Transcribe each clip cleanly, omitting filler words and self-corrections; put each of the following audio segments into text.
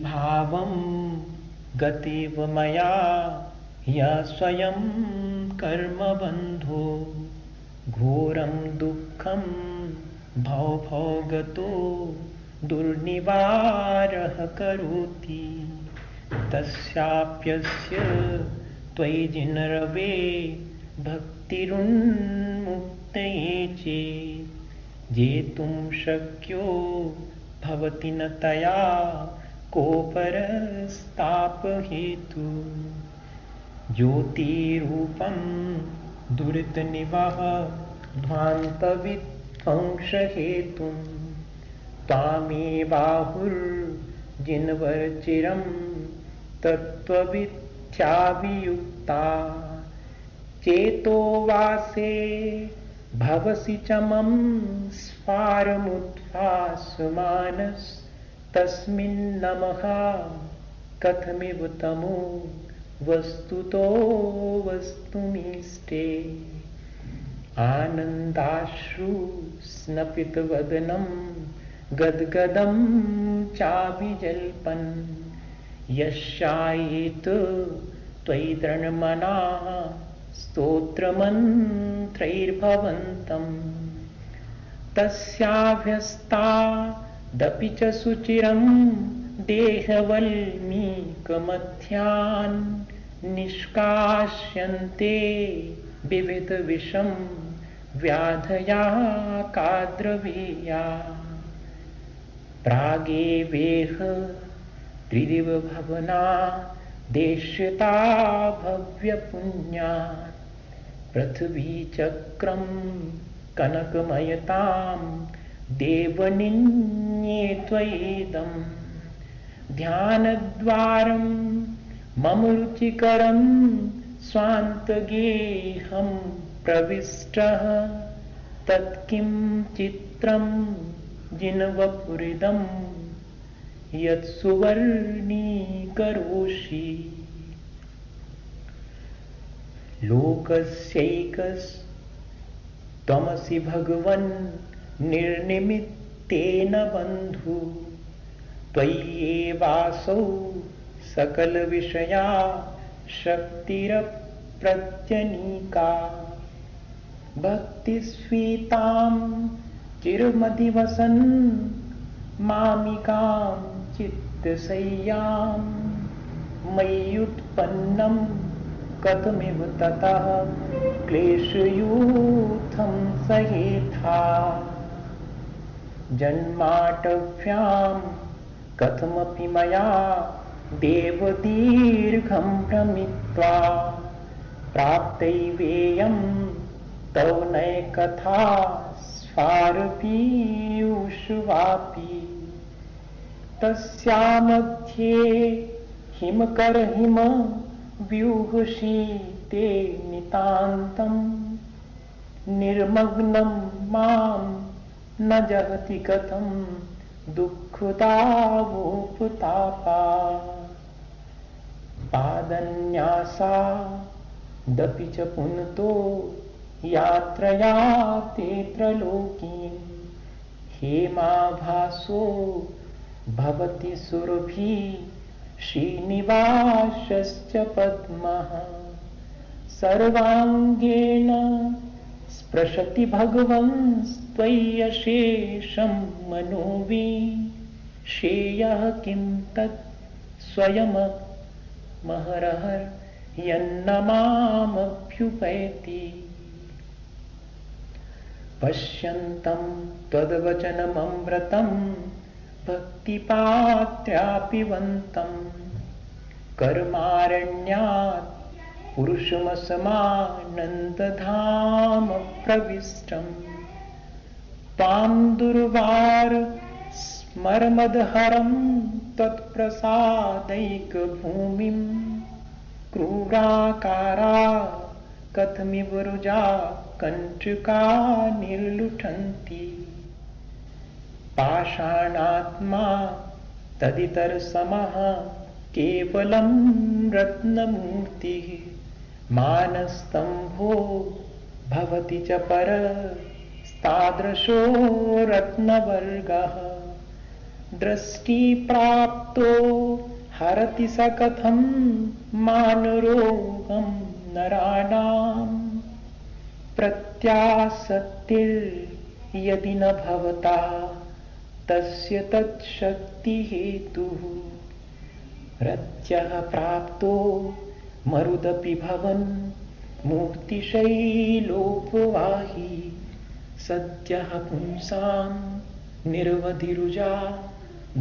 भावं गतिव मया य स्वयं कर्मबन्धो घोरं दुःखं भवभोगतो दुर्निवारः करोति तस्याप्यस्य त्वयि जिनरवे भक्तिरुन्मुक्तये चेत् जेतुं शक्यो भवति न तया कोपरस्तापहेतु ज्योतिरूपं दुरितनिवह ध्वान्तविध्वंसहेतुं त्वामेवाहुर्जिनवरचिरं तत्त्वविद्याभियुक्ता चेतो वासे भवसि च मम स्फारमुद्भासमानस्तस्मिन्नमः कथमिव तमो वस्तुतो वस्तुमीष्टे आनन्दाश्रु स्नपितवदनं गद्गदं चाभिजल्पन् यस्यायेत त्वयि दृढमनाः स्तोत्रमन्त्रैर्भवन्तम् तस्याभ्यस्तादपि च सुचिरं देहवल्मीकमध्यान् निष्कास्यन्ते विविधविषं व्याधया काद्रवेया प्रागेवेह त्रिदिवभवना देश्यता भव्यपुण्या पृथ्वीचक्रं कनकमयतां देवनिन्ये त्वयेदं ध्यानद्वारं मम रुचिकरं स्वान्तगेहं प्रविष्टः तत्किं चित्रं जिनवपुरिदं यत्सुवर्णीकरोषि लोकस्यैकस्त्वमसि भगवन् निर्निमित्तेन बन्धु त्वय्येवासौ सकलविषया शक्तिरप्रत्यनीका भक्तिस्फीतां चिरमधिवसन् मामिकां चित्तशय्यां मय्युत्पन्नं कथमिव ततः क्लेशयूथं सहेथा जन्माटव्यां कथमपि मया देवदीर्घं भ्रमित्वा प्राप्तैवेयं तव नैकथा स्फारपीयूषवापि तस्यामध्ये हिमकरहिम व्यूहशीते नितान्तं निर्मग्नं मां न जगति कथं दुःखदावोपतापा पादन्यासादपि च पुनतो यात्रया तेऽत्र लोकीं हेमाभासो भवति सुरभिः श्रीनिवासश्च पद्मः सर्वाङ्गेन स्पृशति भगवंस्त्वय्यशेषं मनोविषेयः किं तत् स्वयमहरहर यन्न मामभ्युपैति पश्यन्तं त्वद्वचनममृतं भक्तिपात्र्यापिबन्तं कर्मारण्यात् पुरुषमसमानन्दधाम प्रविष्टं त्वां दुर्वार स्मरमदहरं त्वत्प्रसादैकभूमिं क्रूराकारा कथमिव रुजा कञ्चुका निर्लुठन्ति पाषाणात्मा तदितरसमः केवलं रत्नमूर्तिः मानस्तंभो भवति च परस्तादृशो रत्नवर्गः दृष्टि प्राप्तो हरति स कथं मानरोगं नराणाम् प्रत्यासक्तिर्यदि न भवता तस्य तच्छक्ति हेतुः रत्यः प्राप्तो मरुदपि भवन् मुक्तिशैलोपवाही सद्यः पुंसां निर्वधिरुजा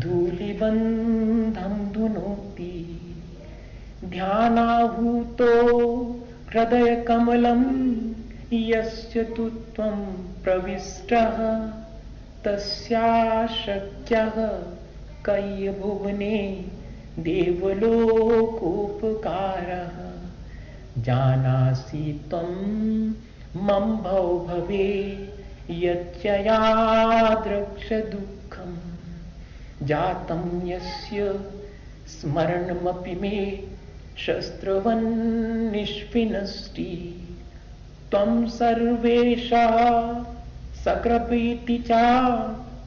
धूलिबन्धं धुनोति ध्यानाहूतो हृदयकमलं यस्य तु त्वं प्रविष्टः तस्याशक्यः कैयभुवने देवलोकोपकारः जानासि त्वं मम भवे यच्चयाद्रक्ष दुःखं जातं यस्य स्मरणमपि मे शस्त्रवन्निष्पिनष्टि त्वं सर्वेषां सकृपीति च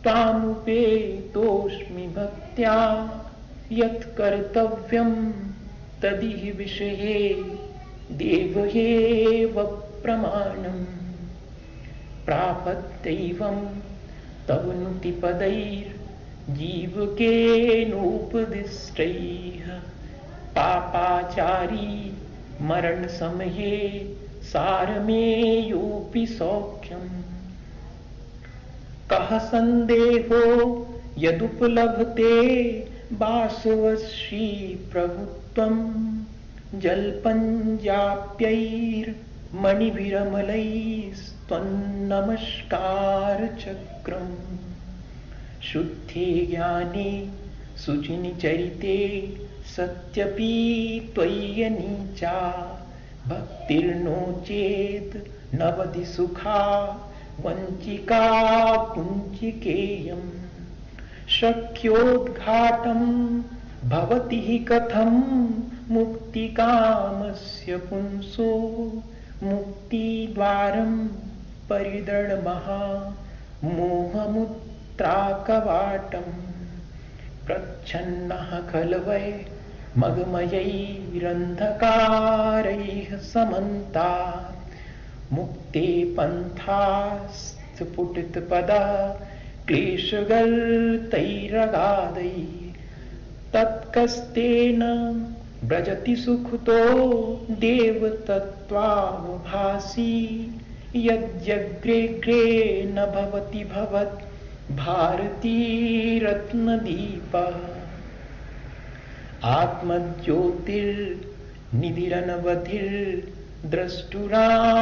त्वामुपेतोऽस्मि भक्त्या यत् कर्तव्यं तदिह विषये देवयेव प्रमाणम् प्रापत्यैवं तव नुतिपदैर्जीवकेनोपदिष्टैः पापाचारी मरणसमये सारमेयोऽपि सौख्यम् कः सन्देहो यदुपलभते वासवश्री प्रभुत्वम् जल्पञ्जाप्यैर्मणिभिरमलैस्त्वन्नमस्कारचक्रम् शुद्धे ज्ञाने सुचिनि चरिते सत्यपि त्वय्यनीचा भक्तिर्नो चेत् नवति सुखा वञ्चिका कुञ्चिकेयम् शक्योद्घाटं भवति हि कथं मुक्तिकामस्य पुंसो मुक्तिद्वारं परिदृढमहा मोहमुद्राकवाटम् प्रच्छन्नः खल्वै मगमयैरन्धकारैः समन्तात् मुक्ते पन्थास्फुटितपदा क्लेशगर्तैरगाधैः तत्कस्तेन व्रजति सुखतो देवतत्त्वावभासी यद्यग्रेग्रे न भवति भवत् भारतीरत्नदीपः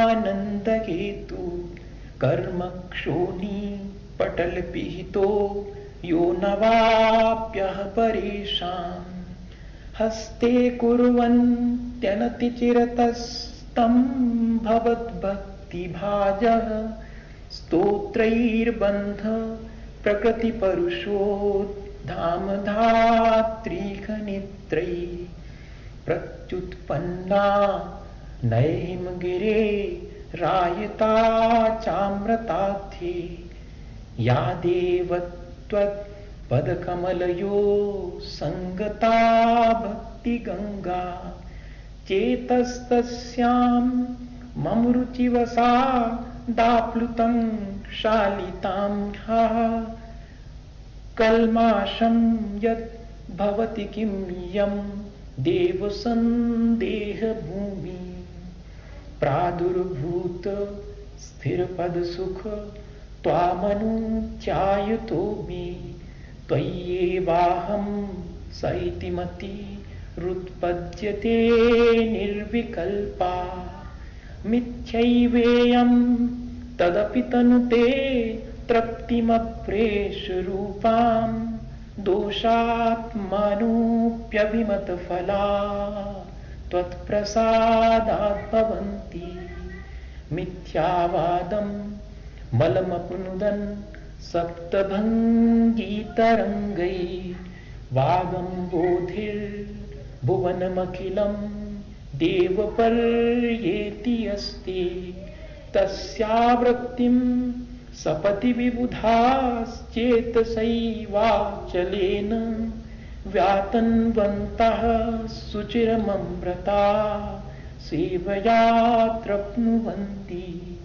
आत्मज्योतिर्निधिरनवधिर्द्रष्टुरानन्दहेतु कर्मक्षोणी पटलपिहितो यो न वाप्यः परेषाम् हस्ते कुर्वन्त्यनतिचिरतस्तं भवद्भक्तिभाजः स्तोत्रैर्बन्ध प्रकृतिपरुषोद्धामधात्रीखनित्रैः प्रत्युत्पन्ना नैहिमगिरे रायता चामृताध्ये या देवत्वत्पदकमलयो सङ्गता भक्तिगङ्गा चेतस्तस्यां मम रुचिवसा दाप्लुतं शालितां ह्यः कल्माषं यत् भवति किं यं देवसन्देहभूमि प्रादुर्भूत स्थिरपदसुख त्वामनुध्यायतो मे त्वय्येवाहं स इति मतिरुत्पद्यते निर्विकल्पा मिथ्यैवेयं तदपि तनुते तृप्तिमप्रेषरूपां दोषात्मनोऽप्यभिमतफला त्वत्प्रसादात् भवन्ति मिथ्यावादं मलमपुनुदन् सप्तभङ्गीतरङ्गै वागम्बोधिर्भुवनमखिलं देवपर्येति अस्ति तस्यावृत्तिं सपति विबुधाश्चेतसैवाचलेन व्यातन्वन्तः सुचिरममृता सेवया तृप्नुवन्ति।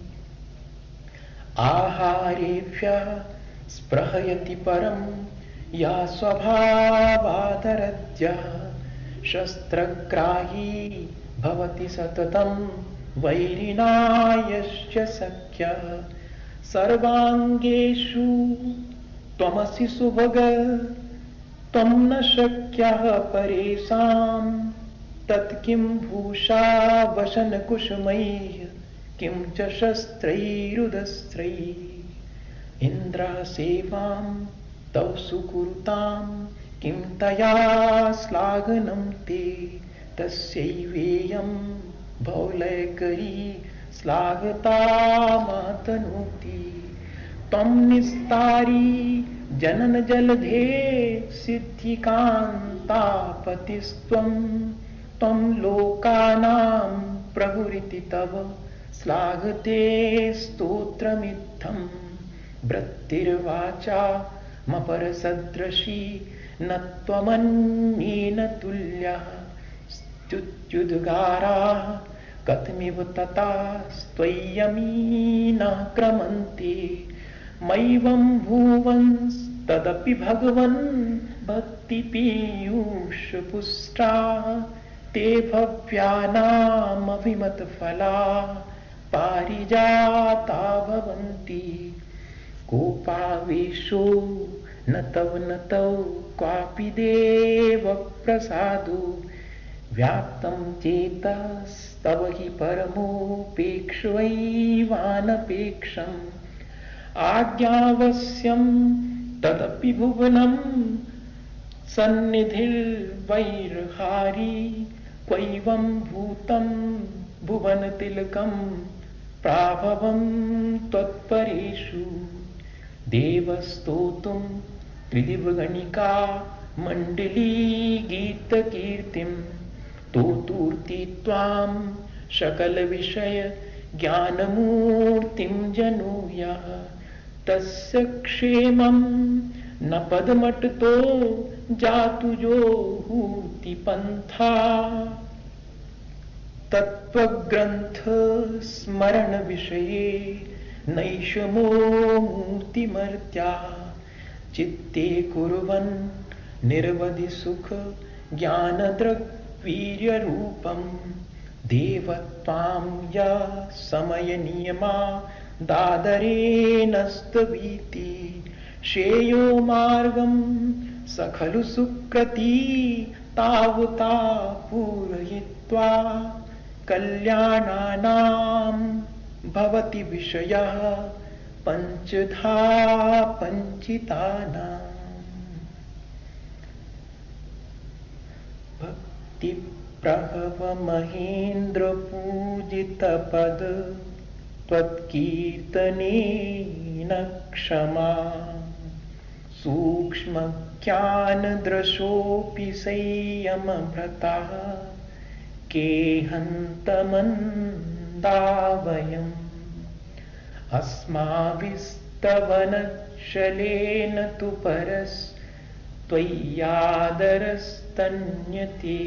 आहारेभ्यः स्पृहयति परं या स्वभावादरद्यः शस्त्रग्राही भवति सततं वैरिणायश्च सख्यः। सर्वाङ्गेषु त्वमसि सुभग त्वं न शक्यः परेषां तत्किं भूषा वशनकुसुमैः किं च शस्त्रैरुदस्त्रैः। इन्द्रः सेवां तव सुकुरुतां किं तया श्लाघनं ते तस्यैवेयं भौलयकरी श्लाघतामातनोति। त्वं निस्तारी जनन जलधे सिद्धिकान्तापतिस्त्वं त्वं लोकानां प्रभुरिति तव श्लाघते स्तोत्रमित्थं। वृत्तिर्वाचा मपरसदृशी न त्वमन्येन तुल्यः। स्तुत्युद्गाराः कथमिव तथा स्त्वय्यमीनः क्रमन्ते। मैवं भुवंस्तदपि भगवन् भक्तिपीयूषपुष्टाः ते भव्यानामभिमतफला पारिजाता भवन्ति। कोपावेशो न तव क्वापि देव प्रसादो व्याप्तं चेतस्तव हि परमोपेक्षैवानपेक्षम्। आज्ञावश्यं तदपि भुवनं सन्निधिर्वैर्हारी क्वैवं भूतं भुवनतिलकं प्राभवं त्वत्परेषु। देवस्तोतुं त्रिदिवगणिका मण्डली गीतकीर्तिं तोतूर्ति त्वां सकलविषय ज्ञानमूर्तिं जनूयाः। तस्य क्षेमं न पदमटतो जातु जो हूति पन्था। तत्त्वग्रन्थ स्मरण विषये नैषमो मूर्तिमर्त्या। चित्ते कुर्वन् निर्वधि सुख ज्ञानदृग्वीर्यरूपं देवत्वां या समय नियमा दादरेणस्तवीति। श्रेयो मार्गं स खलु सुकृती तावता पूरयित्वा कल्याणानां भवति विषयः पञ्चधा पञ्चितानाम्। भक्तिप्रभव महेन्द्रपूजितपद त्वत्कीर्तनेन क्षमा। सूक्ष्मज्ञानदृशोऽपि संयमभृतः के हन्तमन्दा वयम्। अस्माभिस्तवनशलेन तु परस्त्वय्यादरस्तन्यते।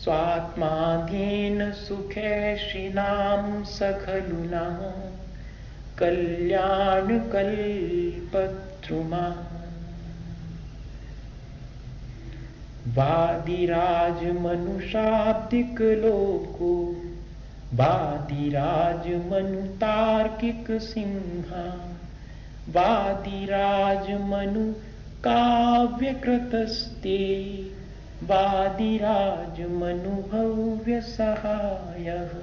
स्वात्माधीन सुखैषिणां स खलु नः कल्याणकल्पद्रुमा। वादिराजमनुषाब्दिकलोको वादिराजमनुतार्किकसिंहा। वादिराजमनुकाव्यकृतस्ते वादिराजमनुभव्यसहायः।